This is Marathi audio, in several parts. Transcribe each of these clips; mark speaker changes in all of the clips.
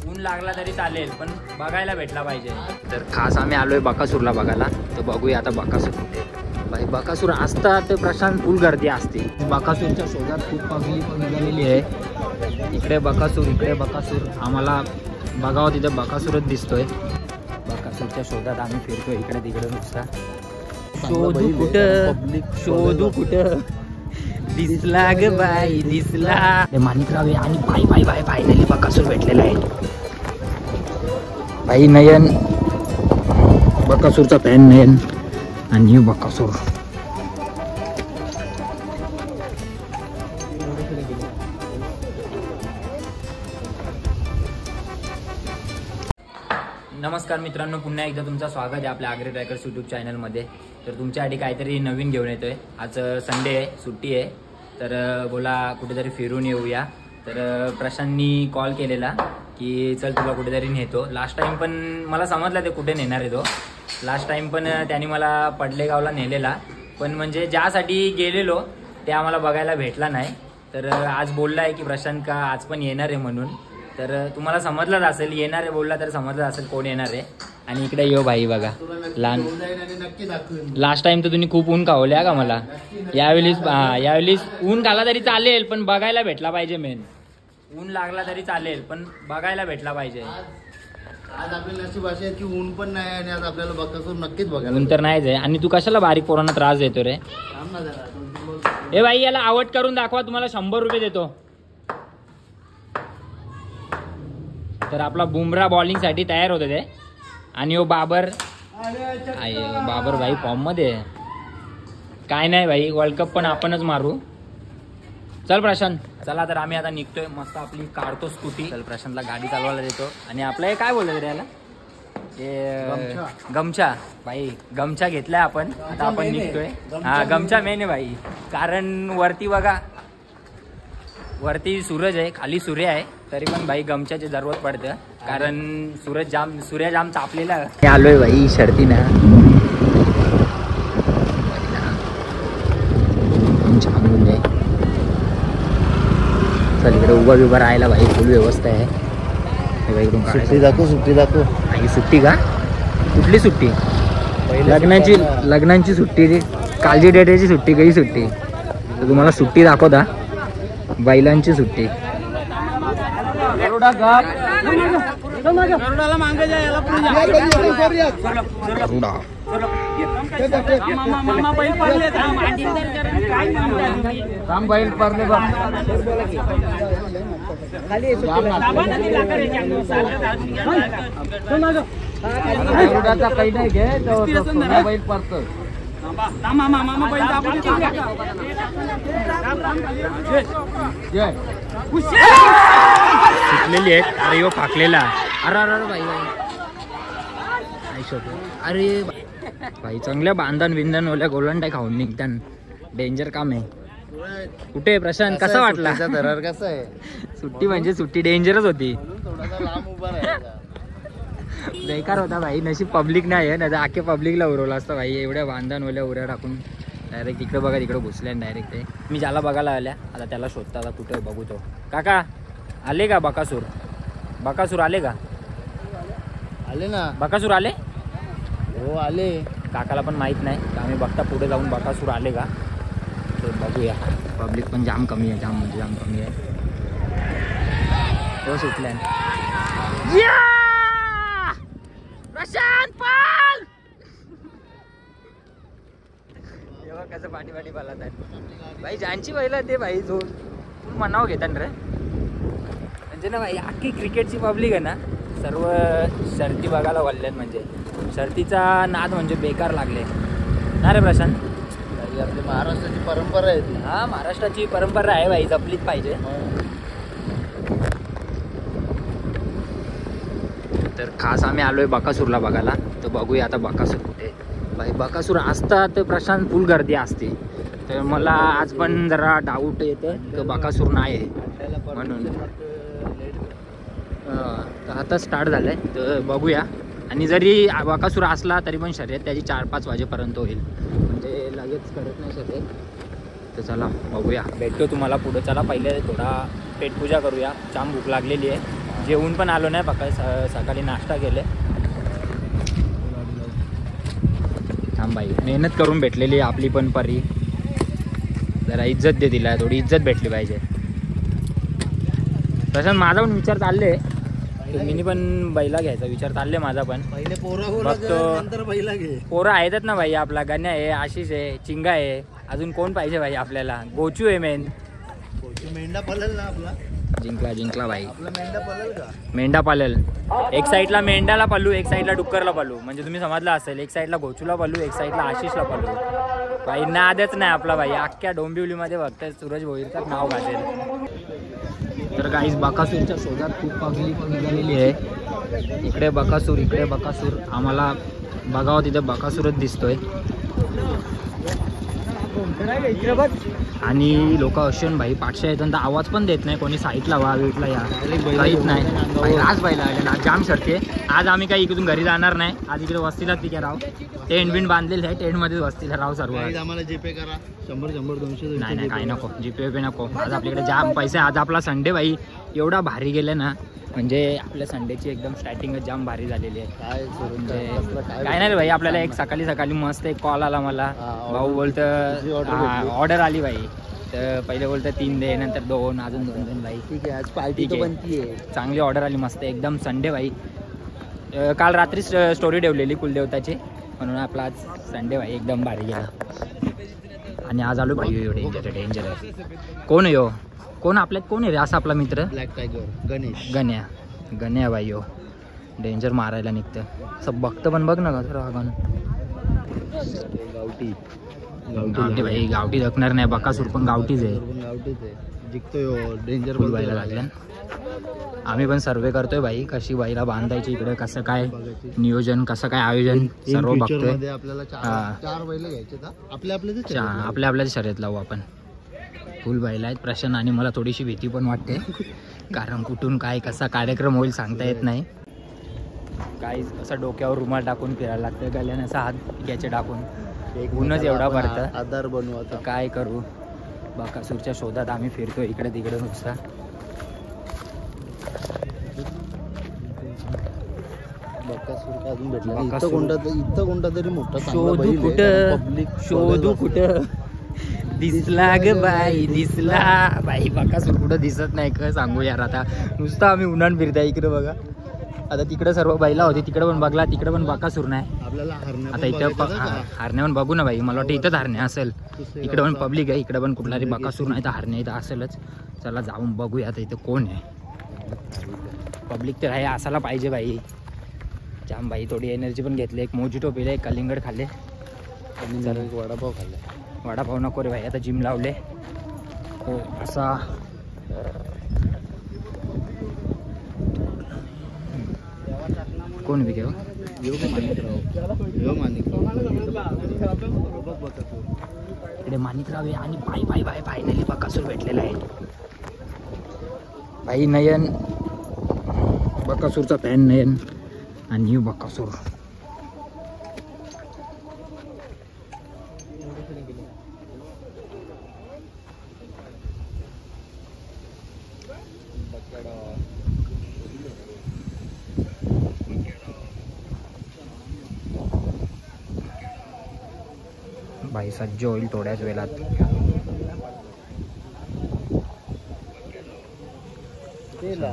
Speaker 1: ऊन लागला तरी चालेल पण बघायला भेटला पाहिजे. तर खास आम्ही आलोय बकासूरला बघायला. तर बघूया आता बकासूर कुठे. भाई बकासूर असतात तर प्रशांत फुल गर्दी असते. बकासूरच्या शोधात खूप पब्लिक निघालेली आहे. इकडे बकासूर आम्हाला बघावं तिथे बकासूरच दिसतोय. बकासूरच्या शोधात आम्ही फिरतोय इकडे तिकडे नुसता. शोधू कुठं दिसला ग बाई दिसला. माणिकराव आणि बाई फायनली बकासूर भेटलेला आहे. भाई नयन बकासूरचा फॅन नयन आणि बकासूर. नमस्कार मित्रांनो, पुन्हा एकदा तुमचं स्वागत आहे आपल्या आग्रे ट्रॅकर्स यूट्यूब चॅनलमध्ये. तर तुमच्यासाठी काहीतरी नवीन घेऊन येतोय. आज संडे आहे, सुट्टी आहे. तर बोला कुठेतरी फिरून येऊया. तर प्रशांतनी कॉल केलेला की चल तुला कुठेतरी नेतो. लास्ट टाइम पण मला समजलं ते कुठे नेणार आहे तो. लास्ट टाइम पण त्यांनी मला पडलेगावला नेलेला, पण म्हणजे ज्यासाठी गेलेलो ते आम्हाला बघायला भेटला नाही. तर आज बोलला आहे की प्रशांत का आज पण येणार आहे म्हणून. तर तुम्हाला समजलंच असेल, येणार आहे बोलला तर समजलं असेल कोण येणार आहे. आणि इकडे येऊ भाई बघा लहान. लास्ट टाइम तर तुम्ही खूप ऊन खावल्या का मला. यावेळी ऊन खाला तरी चालेल पण बघायला भेटला पाहिजे. मेन ऊन लागला तरी चालेल पण बघायला भेटला पाहिजे.
Speaker 2: आज आपली नशीब अशी आहे की ऊन पण नाही आणि आज आपल्याला बकासूर नक्कीच बघायला.
Speaker 1: ऊन तर नाहीच आहे. आणि तू कशाला बारीक पोरांना त्रास देतो रे. ए भाई याला आवड करून दाखवा, तुम्हाला 100 रुपये देतो. तर आपला बुमरा बॉलिंग साठी तयार होते ते. आणि हो बाबर भाई फॉर्म मध्ये. काय नाही भाई, वर्ल्ड कप पण आपणच मारू. चल प्रशांत चला. तर आम्ही आता निघतोय. मस्त आपली काढतो स्कूटी. चल प्रशांतला गाडी चालवायला देतो. आणि आपलं हे काय बोललं रे याला, गमछा भाई. गमछा घेतलाय आपण. आता आपण निघतोय. हा गमछा मेन आहे भाई. कारण वरती बघा, वरती सूरज आहे, खाली सूर्य आहे. तरी पण भाई गमछाची जरूरत पडते. कारण सूर्य जाम तापलेला. आलोय भाई शर्ती ना. चल इकडे उभा राहायला भाई फुल व्यवस्था आहे.
Speaker 2: सुट्टी दाखव.
Speaker 1: आणि सुट्टी का? कुठली सुट्टी? लग्नाची सुट्टी, कालची डेटेची सुट्टी, काही सुट्टी. तर तुम्हाला सुट्टी दाखवता बैलांची सुट्टी. काही नाही घे बैल पडतो. सुटलेली आहेत. अरे यो फाकलेला. अरे भाई अरे भाई चांगल्या बांधण बिंधन ओल्या गोलंडाय खाऊन निघतान. डेंजर काम आहे. कुठे प्रशांत कसा वाटला?
Speaker 2: दरार कसा आहे?
Speaker 1: सुट्टी म्हणजे सुट्टी डेंजरच होती. बेकार होता भाई. नशीब पब्लिक नाही आहे, नाही आखे पब्लिकला उरवला असतं भाई. एवढ्या बांधण ओल्या उऱ्या टाकून डायरेक्ट इकडे बघा तिकडे घुसल्या डायरेक्ट. ते मी ज्याला बघायला आल्या आता त्याला शोधता. आता कुठे बघू तो. काका आले का बकासूर आले का?
Speaker 2: आले ना
Speaker 1: बकासूर आले.
Speaker 2: हो आले.
Speaker 1: काकाला पण माहित नाही. आम्ही बघता पुढे जाऊन बकासूर आले का तर बघूया. पब्लिक पण जाम कमी आहे, जाम कमी आहे. तो सुटल्या प्रशांत पाल. एवढं कसं पाठी पालत आहे भाई. ज्यांची बैल ते भाई जो मनाव घेतात रे. म्हणजे ना भाई अख्खी क्रिकेटची पब्लिक आहे ना, सर्व शर्ती बघायला वाढल्यात. म्हणजे शर्तीचा नाद म्हणजे बेकार लागले ना रे प्रशांत.
Speaker 2: आपली महाराष्ट्राची परंपरा आहे ती.
Speaker 1: हा महाराष्ट्राची परंपरा आहे भाई, जपलीच पाहिजे. तर खास आम्ही आलोय बकासूरला बघायला. तर बघूया आता बकासूर कुठे. भाई बकासूर असतात तर प्रशांत फुल गर्दी असते. तर मला आज पण जरा डाऊट येतं तर बकासूर नाही आहे म्हणून. तर आता स्टार्ट झालंय तर बघूया. आणि जरी बकासूर असला तरी पण शर्यत त्याची 4-5 वाजेपर्यंत होईल. म्हणजे लगेच करत नाही शर्यत. तर चला बघूया, भेटतो तुम्हाला पुढे. चला पहिले थोडा पेटपूजा करूया. जाम भूक लागलेली आहे. जेवून पण आलो नाही, सकाळी नाश्ता केले. थांब बाई, मेहनत करून भेटलेली आपली पण परी, जरा इज्जत दे तिला, थोडी इज्जत भेटली पाहिजे. तसं माझा पण विचार चालले, मी पण बैला घ्यायचा विचार चालले माझा पण.
Speaker 2: पहिले पोरं
Speaker 1: बघतो.
Speaker 2: नंतर बैला घे.
Speaker 1: पोरं आहेतच ना भाई, आपला गण्या आहे, आशिष आहे, चिंगा आहे, अजून कोण पाहिजे भाई आपल्याला? गोचू आहे मेन.
Speaker 2: मेंढा पळेल ना आपला?
Speaker 1: जिंकला भाई.
Speaker 2: आपला मेंढा पळेल का?
Speaker 1: मेंढा पालेल. एक साईडला मेंढाला पालू, एक साईडला डुक्करला पालू, म्हणजे तुम्ही समजलं असेल. एक साईडला गोचूला पालू, एक साईडला आशिषला पालू. भाई नादच नाही आपला भाई, अख्ख्या डोंबिवलीमध्ये फक्त सूरज भोईरचं नाव गाजेल. तर गाईस बकासूरच्या शोधात खूप पब्लिक निघालेली आहे. इकडे बकासूर, इकडे बकासूर. आम्हाला बघावं तिथे बकासूरच दिसतोय. आणि लोक असून भाई पाठशा येतात तर आवाज पण देत नाही कोणी, साईडला व्हा, वेटला या, काहीच नाही भाई. आज बैला आले जाम शर्ती. आज आम्ही काही इकडून घरी जाणार नाही, आज इकडे वस्तीलाच तिथे राहू. टेंट बिंट बांधलेले आहे, टेंटमध्येच वस्तीला राहू सर्व.
Speaker 2: आम्हाला जीपे करा, 100 200.
Speaker 1: नाही काही नको, जीपे पे नको. आज आपल्याकडे जाम पैसे. आज आपला संडे भाई एवढा भारी गेले ना, म्हणजे आपल्या संडेची एकदम स्टार्टिंगच जाम भारी झालेली आहे. काय नाही रे भाई, आपल्याला एक सकाळी मस्त एक कॉल आला मला. भाऊ बोलतं ऑर्डर आली भाई, तर पहिले बोलतं 3 दे, नंतर 2, अजून 2 भाई. ठीक आहे, आज पार्टी बनती आहे. चांगली ऑर्डर आली मस्त एकदम. संडे भाई, काल रात्री स्टोरी ठेवलेली कुलदेवताची, म्हणून आपला आज संडे भाई एकदम भारी गेला. आणि आज आलो भाई, डेंजर आहे. कोण आहे यो? कोण आपल्यात कोण आहे रे असा आपला मित्र?
Speaker 2: Black tiger Ganesh.
Speaker 1: गण्या भाई यो डेंजर मारायला निघतं. असं बघतं पण बघ ना का सर आगान.
Speaker 2: गावठी
Speaker 1: भाई, गावठी दखणार नाही. बकासूर पण गावठीच आहे.
Speaker 2: जिंकतोय डेंजर
Speaker 1: व्हायला लागल्या. आम्ही पण सर्वे करतोय भाई, कशी बाईला बांधायची इकडे, कसं काय नियोजन, कसं काय आयोजन सर्व बघतोय.
Speaker 2: आपल्याला 4 बैल घ्यायचे,
Speaker 1: आपल्या शर्यत लावू आपण. फुल बैल आहेत प्रशांत, आणि मला थोडीशी भीती पण वाटते, कारण कुठून काय कसा कार्यक्रम होईल सांगता येत नाही. काय असं डोक्यावर रुमाल टाकून फिरायला लागतं, गल्याने असा हात घ्यायचे टाकून. ऊनच एवढा पडतं,
Speaker 2: आधार बनवायचा.
Speaker 1: काय करू? बकासूरच्या शोधात आम्ही फिरतोय इकडे तिकडे नुसता.
Speaker 2: बकासूर अजून भेटला इथं कोणता तरी मोठा
Speaker 1: शोधू कुठं दिसला ग बाई, दिसला बाई. बकासूर कुठं दिसत नाही का सांगू यार. आता नुसतं आम्ही उन्हाळून फिरताय इकडे बघा. आता तिकडे सर्व बैला होती, तिकडे पण बघला, तिकडे पण बकासूर नाही.
Speaker 2: आपल्याला
Speaker 1: आता इथं हरण्या पण बघू ना भाई, मला वाटतं इथंच हरण्या असेल. इकडे पण पब्लिक आहे, इकडे पण कुठला तरी बकासूर नाही तर हरण्या इथं असेलच. चला जाऊन बघूया आता इथं कोण आहे. पब्लिक तर आहे, असायला पाहिजे भाई. जाम भाई, थोडी एनर्जी पण घेतली. एक मोजिटो पिले, एक कलिंगड खाल्ले,
Speaker 2: वडापाव खाल्ला.
Speaker 1: वडापाव नको रे भाई, आता जिम लावले. हो असा कोण विकेव इकडे माणिकराव आहे. आणि बाई फायनली बकासूर भेटलेला आहे भाई. नयन बकासूरचा फॅन नयन, आणि बकासूर. भाई सज्ज होईल थोड्याच वेळात.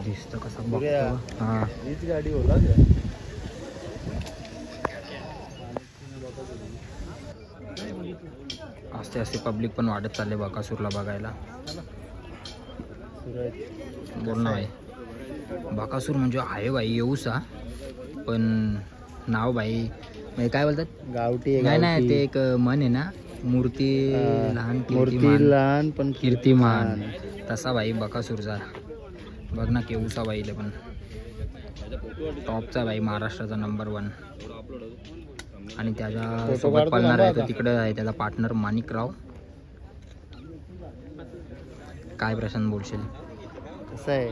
Speaker 1: दिसतं कसं बघतो. हा
Speaker 2: हीच गाडी होला.
Speaker 1: आस्ते आस्ते पब्लिक पण वाढत चालले बकासूरला बघायला. बोल ना भाई. बकासूर म्हणजे आहे भाई येऊसा, पण नाव भाई म्हणजे काय बोलतात,
Speaker 2: गावठी
Speaker 1: नाही ते एक मन आहे ना, मूर्ती
Speaker 2: लहान पण
Speaker 1: कीर्तिमान, तसा भाई बकासूरचा. बघ ना केऊसा बाईले पण टॉपचा भाई, महाराष्ट्राचा नंबर 1. आणि त्याच्या सोबत पळणार आहे तर तिकडे आहे त्याचा पार्टनर माणिकराव. काय प्रशांत बोलशील?
Speaker 2: कसं आहे,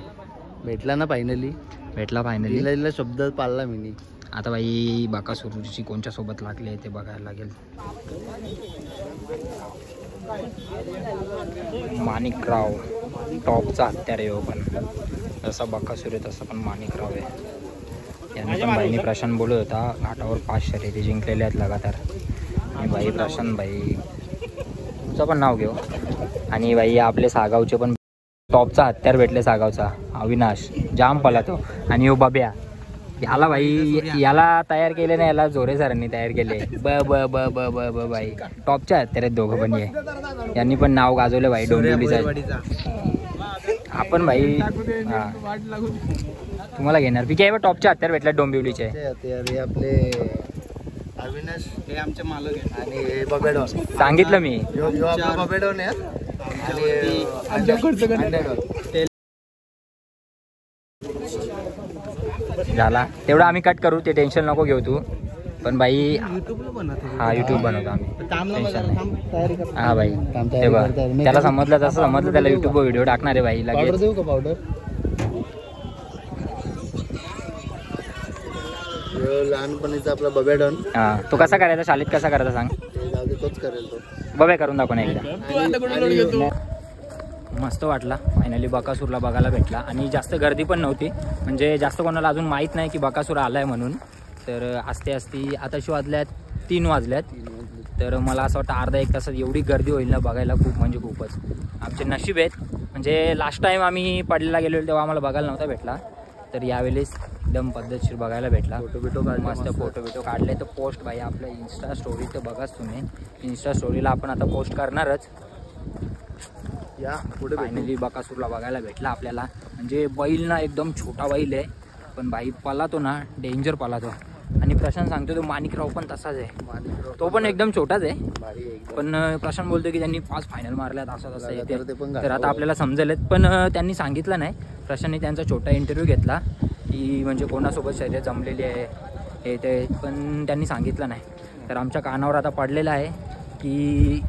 Speaker 2: भेटला ना फायनली,
Speaker 1: भेटला फायनली.
Speaker 2: शब्द पाळला मी.
Speaker 1: आता बाई बकासूरची कोणच्या सोबत लागले ते बघायला लागेल. माणिकराव टॉपचा हत्यार आहे पण जसा बकासूर आहे तसा पण माणिकराव आहे. यांनी पण बाईने प्रशांत बोलत होता घाटावर 5 शर्यती जिंकलेल्या आहेत लगातार. आणि बाई प्रशांत भाई तुमचं पण नाव घेऊ. आणि बाई आपले सागावचे पण टॉपचा हत्यार भेटले सागावचा अविनाश जाम पलातो. आणि हो बाब्या याला भाई याला तयार केले नाही, याला जोरे सरांनी तयार केले. ब ब ब ब ब ब बाई टॉपच्या हत्यार आहेत दोघं पण. यांनी पण नाव गाजवलं भाई डोंबिवलीचा. आपण भाई तुम्हाला घेणार पी काय टॉपचे हत्यार भेटले डोंबिवलीचे.
Speaker 2: आपले अविनाश हे आमचे मालक आहे आणि हे बबेडॉन
Speaker 1: सांगितलं मी
Speaker 2: बबेडॉन आहे.
Speaker 1: झाला तेवढं आम्ही कट करू, ते टेन्शन नको घेऊ तू. पण भाई हा युट्यूब बनवतो आम्ही. हा भाई ते बघ त्याला समजलं जसं समजलं त्याला युट्यूबवर व्हिडिओ टाकणार आहे भाई लगेच.
Speaker 2: देऊ का पावडर? लहानपणीचा आपला बबेडॉन.
Speaker 1: हा तो कसा करायचा शाळेत कसा करायचा सांग.
Speaker 2: तोच करेल तो.
Speaker 1: बबे करून दाखव ना एकदा. मस्त वाटला फायनली बकासूरला बघायला भेटला. आणि जास्त गर्दी पण नव्हती, म्हणजे जास्त कोणाला अजून माहीत नाही की बकासूर आलाय म्हणून. तर आस्ते आस्ते आताशी वाजल्यात 3 वाजल्यात. तर मला असं वाटतं अर्धा 1 तासात एवढी गर्दी होईल ना बघायला खूप म्हणजे खूपच. आमचे नशीब आहेत, म्हणजे लास्ट टाईम आम्ही पडलेला गेलेलो तेव्हा आम्हाला बघायला नव्हता भेटला. तर यावेळेस एकदम पद्धतशीर बघायला भेटला. मस्त फोटो बिटो काढले. तर पोस्ट भाई आपल्या इन्स्टा स्टोरी तर बघाच तुम्ही. इन्स्टा स्टोरीला आपण आता पोस्ट करणारच. या पुढे फायनली बकासूरला बघायला भेटला आपल्याला. म्हणजे बैल ना एकदम छोटा बैल आहे, पण बाई पलातो ना डेंजर पलातो. आणि प्रशांत सांगतो तो माणिकराव पण तसाच आहे. तो पण एकदम छोटाच आहे, पण प्रशांत बोलतो की त्यांनी 5 फायनल मारल्यात असं तसं येते. तर आता आपल्याला समजेल, पण त्यांनी सांगितलं नाही. प्रशांतने त्यांचा छोटा इंटरव्ह्यू घेतला की म्हणजे कोणासोबत शर्यत जमलेली आहे हे ते, पण त्यांनी सांगितलं नाही. तर आमच्या कानावर आता पडलेलं आहे की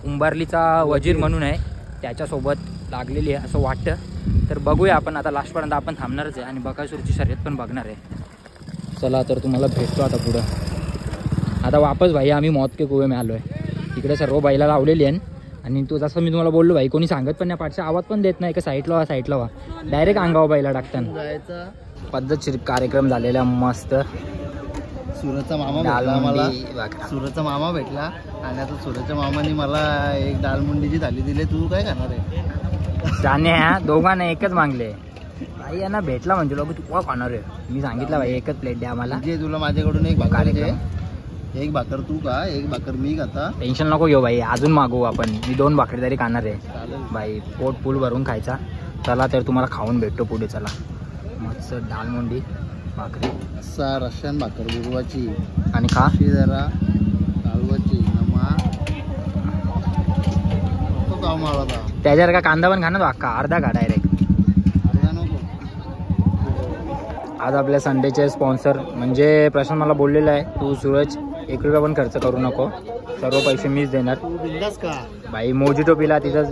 Speaker 1: उंबारलीचा वजीर म्हणून आहे त्याच्यासोबत लागलेली आहे असं वाटतं. तर बघूया आपण आता लास्टपर्यंत आपण थांबणारच आहे आणि बकासूरची शर्यत पण बघणार आहे. चला तर तुम्हाला भेटतो आता पुढं. आता वापस भाई आम्ही मौत के कुवे में आलो आहे. इकडे सर्व बैला लावलेली आहे. आणि तो जसं मी तुम्हाला बोललो भाई कोणी सांगत पण नाही, पाठचा आवाज पण देत नाही का साईडला व्हा साईडला व्हा, डायरेक्ट अंगावर बैला टाकताना. पद्धतशीर कार्यक्रम झालेला मस्त.
Speaker 2: सुरतचा मामा भेटला मला. सुरतचा मामा भेटला आणि आता सुरतच्या मामाने मला एक दालमुंडीची थाली दिली. तू काय खाणार आहे?
Speaker 1: जाण्या दोघांना एकच मागले. भाई यांना भेटला म्हणजे लोक तू काय खाणार आहे. मी सांगितलं भाई एकच प्लेट द्या मला.
Speaker 2: जे तुला माझ्याकडून एक भाकर दे. एक भाकर तू का, एक भाकर मी खाता.
Speaker 1: टेन्शन नको घेऊ भाई, अजून मागवू आपण. मी 2 भाकरी तरी खाणार आहे भाई. पोट फुल भरून खायचा. चला तर तुम्हाला खाऊन भेटतो पुढे. चला मस्त दालमुंडी भाकरी
Speaker 2: असा रशियन भाकर गुरुवाची
Speaker 1: आणि खा
Speaker 2: जरा कालवाची नमा मला
Speaker 1: त्याच्यावर का कांदा पण खा ना अख्खा अर्धा खा डायरेक्ट.
Speaker 2: अर्धा नको.
Speaker 1: आज आपल्या संडेचे स्पॉन्सर म्हणजे प्रशांत मला बोललेला आहे तू सूरज 1 रुपया पण खर्च करू नको, सर्व पैसे मीच देणार.
Speaker 2: का
Speaker 1: भाई मोजिटो पिला तिथं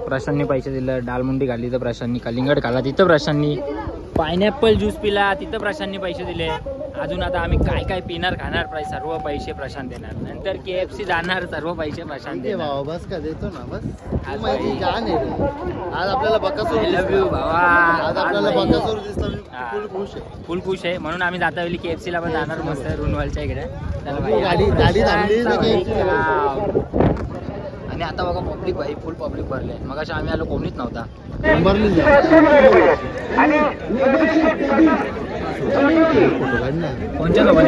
Speaker 1: प्रशांतनी पैसे दिलं. दालमुंडी खाल्ली तर प्रशांतनी. कलिंगड खाल्ला तिथं प्रशांतनी. पायनॅपल ज्यूस पिला तिथं प्रशांतनी पैसे दिले. अजून आता आम्ही काय काय पिणार खाणार सर्व पैसे प्रशांत देणार. नंतर KFC जाणार सर्व पैसे प्रशांत देणार.
Speaker 2: बस का देतो ना बस. आज आपल्याला बकासूर
Speaker 1: लव्ह यू भावा.
Speaker 2: आज आपल्याला बकासूर दिसला.
Speaker 1: फुल खुश आहे म्हणून आम्ही जाता वेळी KFC ला पण जाणार मस्त रुनवालच्या इकडे.
Speaker 2: गाडी थांबली.
Speaker 1: आणि आता बघा पब्लिक भाई फुल पब्लिक भरले. मग अशा आम्ही आलो कोणीच नव्हता. कोणत्या सोबत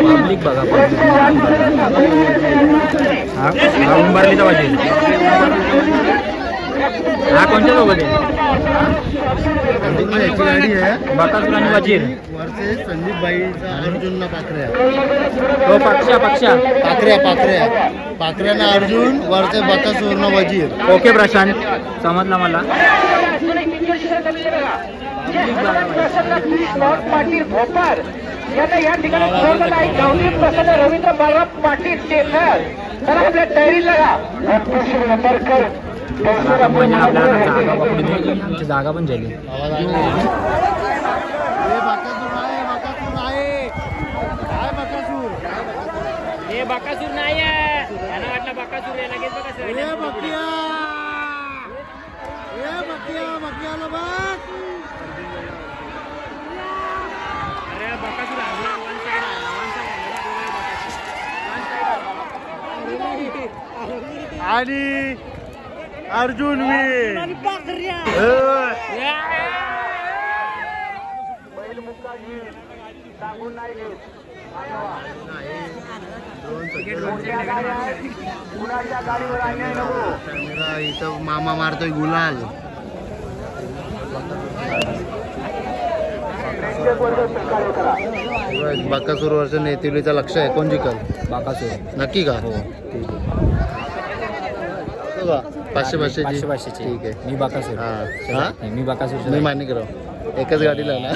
Speaker 1: पब्लिक बघा हा उंबरलीचा वजीर. हा कोणत्या सोबत आहे?
Speaker 2: गाडी आहे
Speaker 1: बकासूर आणि वजीर.
Speaker 2: वरचे संदीप भाईचा अर्जुनला पाखऱ्या.
Speaker 1: हो पक्षा
Speaker 2: पाखऱ्यानं अर्जुन, वरचे बकासूरनं वजीर.
Speaker 1: ओके प्रशांत समजला मला.
Speaker 3: पाटील भोपाळ यांना या ठिकाणी सोडलं आहे. गावठी प्रसन्न रवींद्र बाळा पाटील टेलर तर आपल्या तयारी लगा
Speaker 1: जागा पण झाली. हे बकासूर नाही आहे, त्यांना वाटलं बकासूर आहे, लगेच बकासूर
Speaker 2: आणि अर्जुन इथं मामा मारतोय गुलाल. बकासूर वर्ष नेतिवलीचं लक्ष आहे. कोण जिंकल?
Speaker 1: बकासूर.
Speaker 2: नक्की का?
Speaker 1: हो.
Speaker 2: 500
Speaker 1: ठीक आहे. मी बकासूर.
Speaker 2: हा
Speaker 1: मी बकासूर.
Speaker 2: मी माणिकराव. एकच गाडीला ना.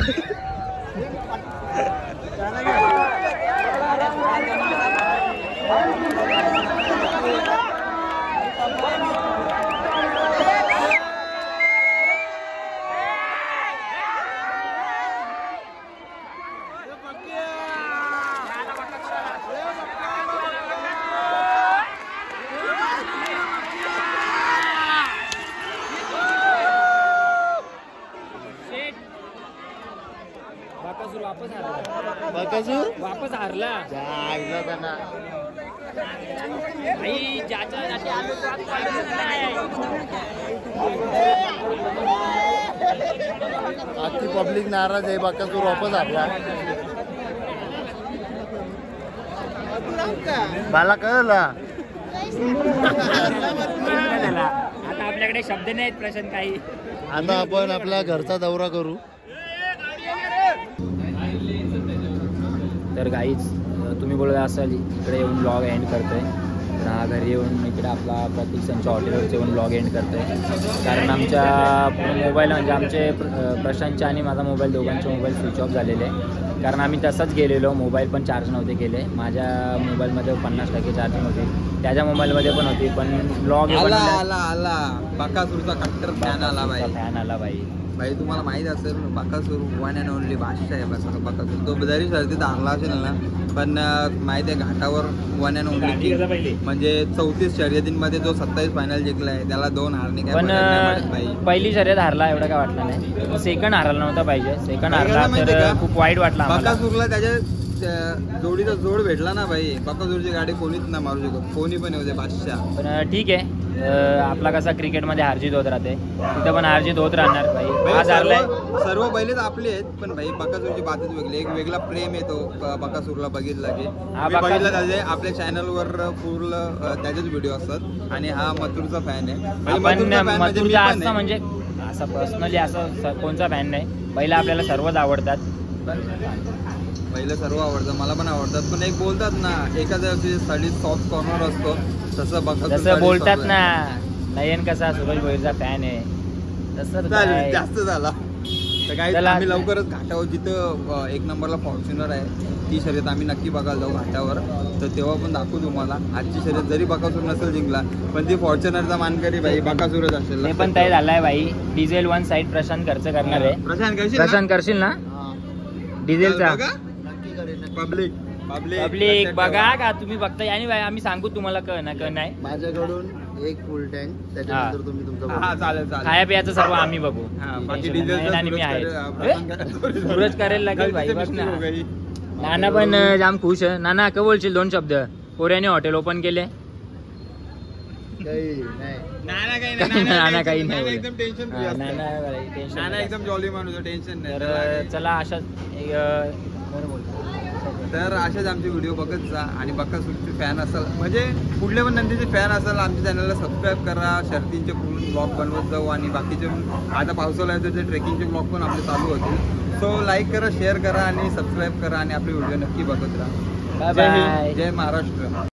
Speaker 2: बकासूर
Speaker 1: वापस हारला.
Speaker 2: आजची पब्लिक नाराज आहे. बकासूर वापस हारला. मला कळलं.
Speaker 1: आता आपल्याकडे शब्द नाहीत प्रशांत काही.
Speaker 2: आता आपण आपला घरचा दौरा करू.
Speaker 1: तर गाईच तुम्ही बोलत असाल इकडे येऊन ब्लॉग एंड करतोय. तर हा घरी येऊन इकडे आपला प्रतीक संच्या हॉटेलवरचे येऊन ब्लॉग एंड करतोय. कारण आमच्या मोबाईल म्हणजे आमचे प्रशांतचे आणि माझा मोबाईल दोघांचे मोबाईल स्विच ऑफ झालेले. कारण आम्ही तसंच गेलेलो. मोबाईल पण चार्ज नव्हते केले. माझ्या मोबाईलमध्ये 50% चार्जिंग होती, त्याच्या मोबाईलमध्ये पण होती. पण ब्लॉग
Speaker 4: आला बकासूरचा कट्टर फॅन आला भाई तुम्हाला माहित असेल बकासूर वन अँड ओनली बादशाह आहे. बकासूर तो जरी शर्यतीत हारला असेल ना पण माहिती आहे घाटावर वन अँड ओनली म्हणजे 34 शर्यतींमध्ये जो 27 फायनल जिंकलाय त्याला 2 हारणे
Speaker 1: पण पहिली शर्यत हारला एवढं काय वाटलं नाही. सेकंड हारायला नव्हता पाहिजे. सेकंड हारला तर खूप वाईट वाटला.
Speaker 4: बकासूरला त्याच्या जोडीचा जोड भेटला ना भाई. बकासूरची गाडी कोणीच ना मारू शकत. कोणी पण येऊ दे बादशाह.
Speaker 1: पण ठीक आहे. आपला कसा क्रिकेटमध्ये हारजीत होत राहते तिथं पण हारजीत होत राहणार भाई. आज हारलाय.
Speaker 4: सर्व बैलेच आपले आहेत पण भाई बकासूरची बातच वेगळी. एक वेगळा प्रेम येतो बकासूरला बघितला की. बघितला त्याचे आपल्या चॅनलवर पूर्ण त्याचेच व्हिडिओ असतात. आणि हा मथुरचा फॅन आहे.
Speaker 1: मथुरचा असं म्हणजे असं पर्सनली असं कोणचा फॅन नाही. पहिला आपल्याला सर्वच आवडतात.
Speaker 4: पहिलं सर्व आवडतं. मला पण आवडतात. पण एक बोलतात ना एखाद्या साठी सॉफ्ट कॉर्नर असतो तसं बकासूर
Speaker 1: बोलतात ना. नयन कसा सुरेश भोईरचा फॅन आहे तसं
Speaker 4: जास्त झाला. तर काही आम्ही लवकरच घाटावर जिथं 1 नंबरला फॉर्च्युनर आहे ती शर्यत आम्ही नक्की बघायला जाऊ घाटावर. तर तेव्हा पण दाखवू तुम्हाला. आजची शर्यत जरी बकासूर नसेल जिंकला पण ती फॉर्च्युनरचा मानकरी भाई बकासूरच असेल.
Speaker 1: हे पण तय झालाय भाई. डिझेल 1 साईड प्रशांत खर्च करणार आहे. प्रशांत करशील ना डिझेलचा? पब्लिक बघा का तुम्ही बघताय. आणि आम्ही सांगू तुम्हाला नाही
Speaker 2: माझ्याकडून एक फुल टँक त्याच्यानंतर तुम्ही तुमचा
Speaker 4: चालेल
Speaker 1: खाया पियाचं सर्व आम्ही बघू. आणि मी आहे सूरज करेल लागेल भाई. बघ ना नाना पण जाम खुश आहे. नाना काय बोलशील 2 शब्द? कोऱ्याने हॉटेल ओपन केले. नाना काही नाही.
Speaker 4: एकदम टेन्शन एकदम जॉली माणूस. टेन्शन नाही.
Speaker 1: तर चला
Speaker 4: तर अशाच आमचे व्हिडिओ बघत जा. आणि बकासूरचे फॅन असाल म्हणजे कुठल्या पण नंदीचे फॅन असाल आमच्या चॅनलला सबस्क्राईब करा. शर्तींचे पूर्ण ब्लॉग बनवत जाऊ. आणि बाकीचे आता पावसाळा येतो ते ट्रेकिंगचे ब्लॉग पण आपले चालू होतील. सो लाईक करा, शेअर करा आणि सबस्क्राईब करा. आणि आपले व्हिडिओ नक्की बघत राहा.
Speaker 1: Bye bye.
Speaker 4: जय महाराष्ट्र.